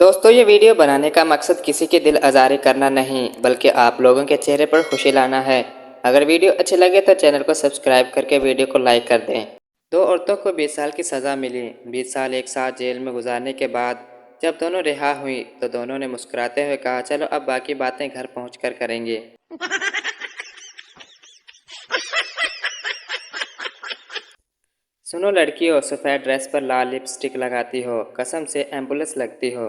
दोस्तों, ये वीडियो बनाने का मकसद किसी की दिल आज़ारी करना नहीं, बल्कि आप लोगों के चेहरे पर खुशी लाना है। अगर वीडियो अच्छी लगे तो चैनल को सब्सक्राइब करके वीडियो को लाइक कर दें। दो औरतों को 20 साल की सज़ा मिली। 20 साल एक साथ जेल में गुजारने के बाद जब दोनों रिहा हुई तो दोनों ने मुस्कुराते हुए कहा, चलो अब बाकी बातें घर पहुँच करेंगे। सुनो लड़कियों, सफ़ेद ड्रेस पर लाल लिपस्टिक लगाती हो, कसम से एम्बुलेंस लगती हो।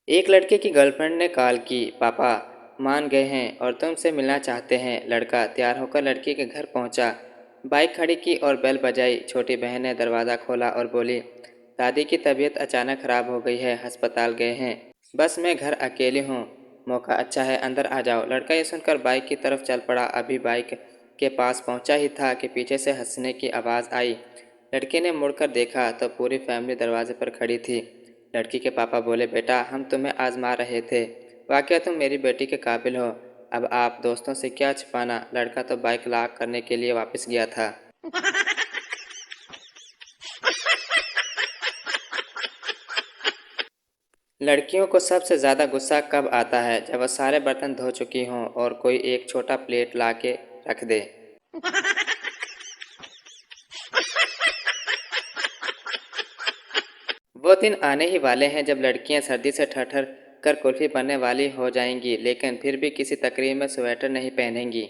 एक लड़के की गर्लफ्रेंड ने कॉल की, पापा मान गए हैं और तुमसे मिलना चाहते हैं। लड़का तैयार होकर लड़की के घर पहुंचा, बाइक खड़ी की और बेल बजाई। छोटी बहन ने दरवाज़ा खोला और बोली, दादी की तबीयत अचानक ख़राब हो गई है, अस्पताल गए हैं। बस मैं घर अकेली हूँ। मौका अच्छा है, अंदर आ जाओ। लड़का ये सुनकर बाइक की तरफ चल पड़ा। अभी बाइक के पास पहुंचा ही था कि पीछे से हंसने की आवाज़ आई। लड़के ने मुड़कर देखा तो पूरी फैमिली दरवाजे पर खड़ी थी। लड़की के पापा बोले, बेटा हम तुम्हें आजमा रहे थे, वाकई तुम मेरी बेटी के काबिल हो। अब आप दोस्तों से क्या छिपाना। लड़का तो बाइक लॉक करने के लिए वापस गया था। लड़कियों को सबसे ज़्यादा गुस्सा कब आता है? जब वह सारे बर्तन धो चुकी हों और कोई एक छोटा प्लेट ला के रख दे। वो दिन आने ही वाले हैं जब लड़कियां सर्दी से ठर कर कुल्फी बनने वाली हो जाएंगी, लेकिन फिर भी किसी तकरीब में स्वेटर नहीं पहनेंगी।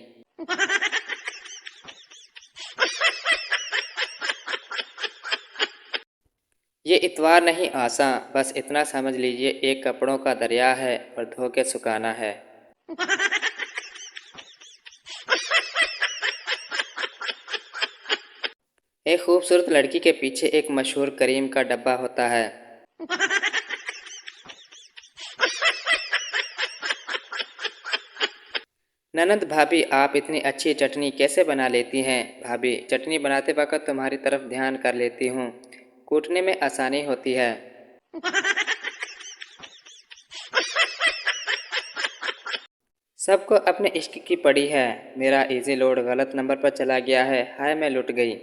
ये इतवार नहीं आसा, बस इतना समझ लीजिए, एक कपड़ों का दरिया है और धो के सुखाना है। एक खूबसूरत लड़की के पीछे एक मशहूर करीम का डब्बा होता है। ननद भाभी, आप इतनी अच्छी चटनी कैसे बना लेती हैं? भाभी, चटनी बनाते वक्त तुम्हारी तरफ ध्यान कर लेती हूँ, कूटने में आसानी होती है। सबको अपने इश्क की पड़ी है। मेरा इजी लोड गलत नंबर पर चला गया है, हाय मैं लुट गई।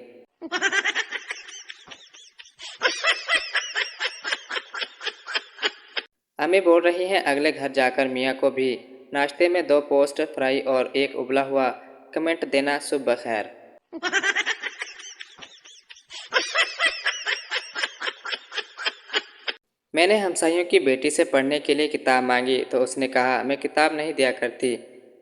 अम्मी बोल रही हैं अगले घर जाकर मियाँ को भी नाश्ते में 2 पोस्ट फ्राई और एक उबला हुआ कमेंट देना, सुबह खैर। मैंने हमसायों की बेटी से पढ़ने के लिए किताब मांगी तो उसने कहा, मैं किताब नहीं दिया करती,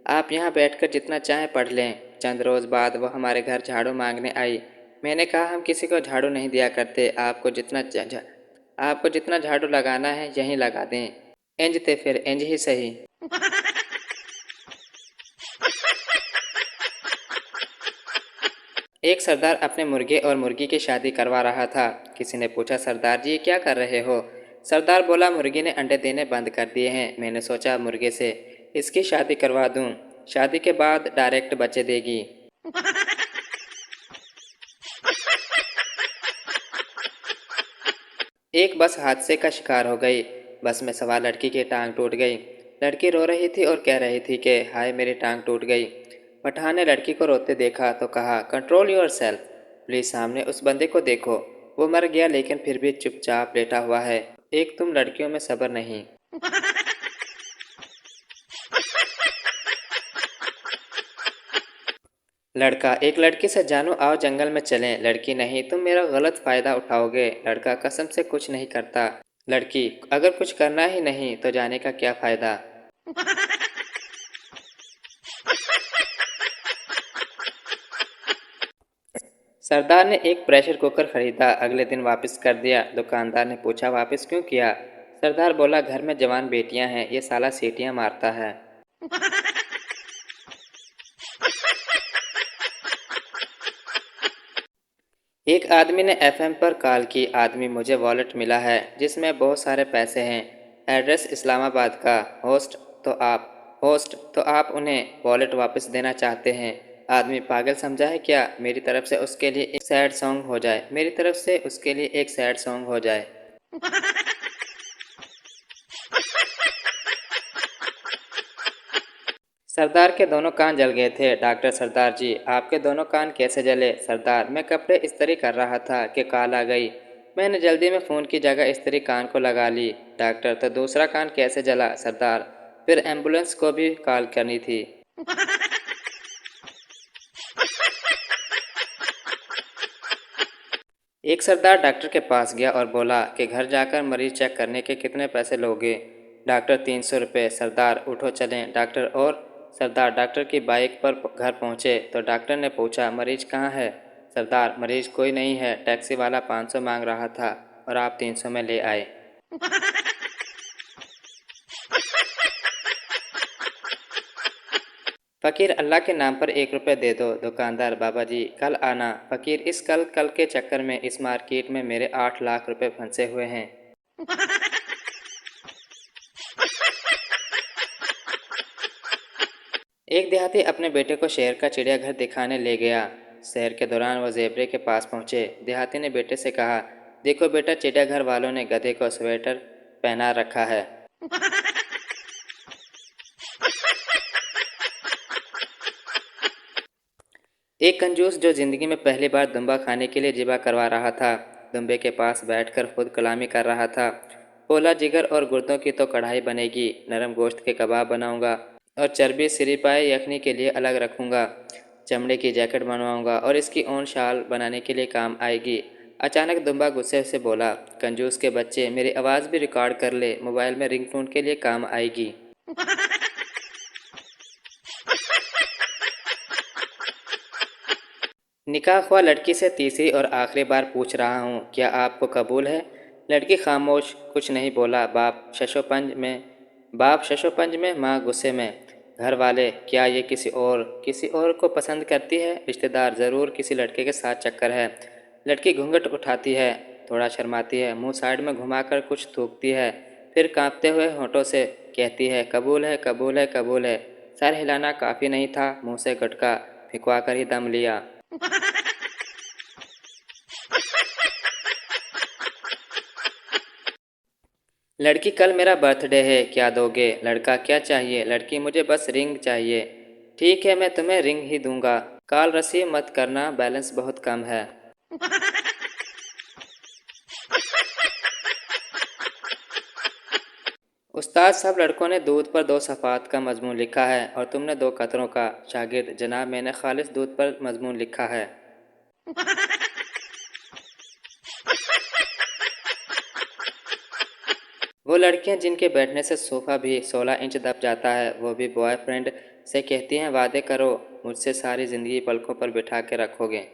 आप यहाँ बैठकर जितना चाहें पढ़ लें। चंद रोज़ बाद वो हमारे घर झाड़ू मांगने आई। मैंने कहा, हम किसी को झाड़ू नहीं दिया करते, आपको जितना झाड़ू लगाना है यहीं लगा दें। इंज थे फिर इंज ही सही। एक सरदार अपने मुर्गे और मुर्गी की शादी करवा रहा था। किसी ने पूछा, सरदार जी ये क्या कर रहे हो? सरदार बोला, मुर्गी ने अंडे देने बंद कर दिए हैं, मैंने सोचा मुर्गे से इसकी शादी करवा दूं, शादी के बाद डायरेक्ट बच्चे देगी। एक बस हादसे का शिकार हो गई। बस में सवार लड़की की टांग टूट गई। लड़की रो रही थी और कह रही थी कि हाय मेरी टांग टूट गई। पठान ने लड़की को रोते देखा तो कहा, कंट्रोल योर सेल्फ, प्लीज सामने उस बंदे को देखो, वो मर गया लेकिन फिर भी चुपचाप लेटा हुआ है। एक तुम लड़कियों में सब्र नहीं। लड़का, एक लड़की से, जानू आओ जंगल में चलें। लड़की, नहीं तुम मेरा गलत फ़ायदा उठाओगे। लड़का, कसम से कुछ नहीं करता। लड़की, अगर कुछ करना ही नहीं तो जाने का क्या फ़ायदा। सरदार ने एक प्रेशर कुकर खरीदा, अगले दिन वापस कर दिया। दुकानदार ने पूछा, वापस क्यों किया? सरदार बोला, घर में जवान बेटियां हैं, ये साला सीटियां मारता है। एक आदमी ने एफएम पर कॉल की, आदमी मुझे वॉलेट मिला है जिसमें बहुत सारे पैसे हैं, एड्रेस इस्लामाबाद का। होस्ट तो आप उन्हें वॉलेट वापस देना चाहते हैं। आदमी, पागल समझा है क्या? मेरी तरफ से उसके लिए एक सैड सॉन्ग हो जाए, मेरी तरफ से उसके लिए एक सैड सॉन्ग हो जाए। सरदार के दोनों कान जल गए थे। डॉक्टर: सरदार जी, आपके दोनों कान कैसे जले? सरदार: मैं कपड़े इस्त्री कर रहा था कि कॉल आ गई। मैंने जल्दी में फ़ोन की जगह इस्त्री कान को लगा ली। डॉक्टर: तो दूसरा कान कैसे जला? सरदार: फिर एम्बुलेंस को भी कॉल करनी थी। एक सरदार डॉक्टर के पास गया और बोला कि घर जाकर मरीज चेक करने के कितने पैसे लोगे? डॉक्टर: 300 रुपये। सरदार: उठो चलें। डॉक्टर और सरदार डॉक्टर की बाइक पर घर पहुंचे तो डॉक्टर ने पूछा, मरीज कहाँ है? सरदार: मरीज कोई नहीं है, टैक्सी वाला 500 मांग रहा था और आप 300 में ले आए। फ़कीर: अल्लाह के नाम पर 1 रुपये दे दो। दुकानदार: बाबा जी कल आना। फ़कीर: इस कल कल के चक्कर में इस मार्केट में मेरे 8 लाख रुपए फंसे हुए हैं। एक देहाती अपने बेटे को शहर का चिड़ियाघर दिखाने ले गया। शहर के दौरान वह ज़ेबरे के पास पहुंचे। देहाती ने बेटे से कहा, देखो बेटा, चिड़ियाघर वालों ने गधे को स्वेटर पहना रखा है। एक कंजूस जो जिंदगी में पहली बार दुम्बा खाने के लिए जिबा करवा रहा था, दुम्बे के पास बैठकर खुद कलामी कर रहा था। बोला, जिगर और गुर्दों की तो कढ़ाई बनेगी, नरम गोश्त के कबाब बनाऊंगा और चर्बी सिरिपाए यखनी के लिए अलग रखूंगा। चमड़े की जैकेट बनवाऊंगा और इसकी ऊन शाल बनाने के लिए काम आएगी। अचानक दुम्बा गुस्से से बोला, कंजूस के बच्चे, मेरी आवाज़ भी रिकॉर्ड कर ले, मोबाइल में रिंगटोन के लिए काम आएगी। निकाह हुआ लड़की से तीसरी और आखिरी बार पूछ रहा हूँ, क्या आपको कबूल है? लड़की खामोश, कुछ नहीं बोला। बाप शशोपंज में, माँ गुस्से में। घर वाले, क्या ये किसी और को पसंद करती है? रिश्तेदार, ज़रूर किसी लड़के के साथ चक्कर है। लड़की घूंघट उठाती है, थोड़ा शर्माती है, मुंह साइड में घुमाकर कुछ थूकती है, फिर कांपते हुए होठों से कहती है, कबूल है, कबूल है, कबूल है। सर हिलाना काफ़ी नहीं था, मुंह से गुटका फिकवा कर ही दम लिया। लड़की, कल मेरा बर्थडे है, क्या दोगे? लड़का, क्या चाहिए? लड़की, मुझे बस रिंग चाहिए। ठीक है, मैं तुम्हें रिंग ही दूंगा। कॉल रिसीव मत करना, बैलेंस बहुत कम है। उस्ताद, सब लड़कों ने दूध पर 2 सफ़ात का मजमून लिखा है और तुमने 2 कतरों का। शागिर्द, जनाब, मैंने खालिस दूध पर मजमून लिखा है। वो लड़कियां जिनके बैठने से सोफ़ा भी 16 इंच दब जाता है, वो भी बॉयफ्रेंड से कहती हैं, वादे करो मुझसे सारी ज़िंदगी पलकों पर बिठा के रखोगे।